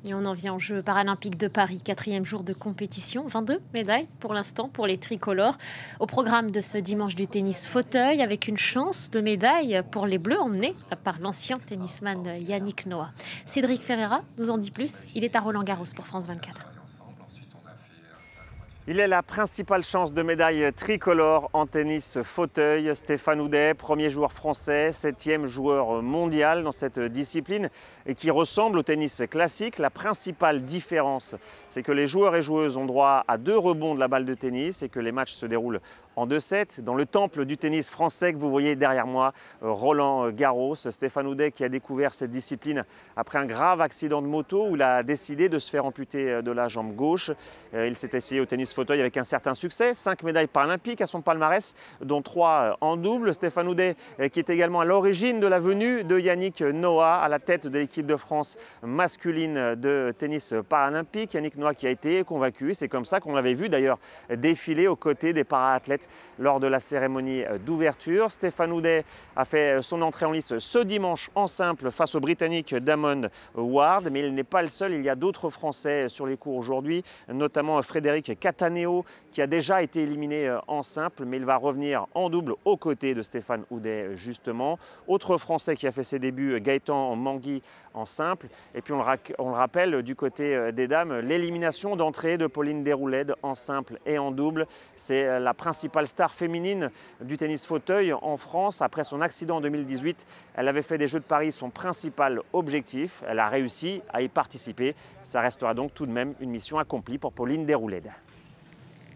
Et on en vient aux Jeux paralympiques de Paris, 4e jour de compétition. 22 médailles pour l'instant pour les tricolores. Au programme de ce dimanche du tennis fauteuil, avec une chance de médaille pour les Bleus emmenés par l'ancien tennisman Yannick Noah. Cédric Ferreira nous en dit plus. Il est à Roland-Garros pour France 24. Il est la principale chance de médaille tricolore en tennis fauteuil. Stéphane Houdet, premier joueur français, 7e joueur mondial dans cette discipline et qui ressemble au tennis classique. La principale différence, c'est que les joueurs et joueuses ont droit à 2 rebonds de la balle de tennis et que les matchs se déroulent en 2-7. Dans le temple du tennis français que vous voyez derrière moi, Roland Garros. Stéphane Houdet qui a découvert cette discipline après un grave accident de moto où il a décidé de se faire amputer de la jambe gauche. Il s'est essayé au tennis fauteuil avec un certain succès. 5 médailles paralympiques à son palmarès, dont 3 en double. Stéphane Houdet qui est également à l'origine de la venue de Yannick Noah à la tête de l'équipe de France masculine de tennis paralympique. Yannick Noah qui a été convaincu. C'est comme ça qu'on l'avait vu d'ailleurs défiler aux côtés des para-athlètes lors de la cérémonie d'ouverture. Stéphane Houdet a fait son entrée en lice ce dimanche en simple face au Britannique Damon Ward. Mais il n'est pas le seul. Il y a d'autres Français sur les cours aujourd'hui, notamment Frédéric Cataneo qui a déjà été éliminé en simple, mais il va revenir en double aux côtés de Stéphane Houdet justement. Autre Français qui a fait ses débuts, Gaëtan Mangui en simple. Et puis on le rappelle, du côté des dames, l'élimination d'entrée de Pauline Déroulède en simple et en double. C'est la principale star féminine du tennis fauteuil en France. Après son accident en 2018, elle avait fait des Jeux de Paris son principal objectif. Elle a réussi à y participer. Ça restera donc tout de même une mission accomplie pour Pauline Déroulède.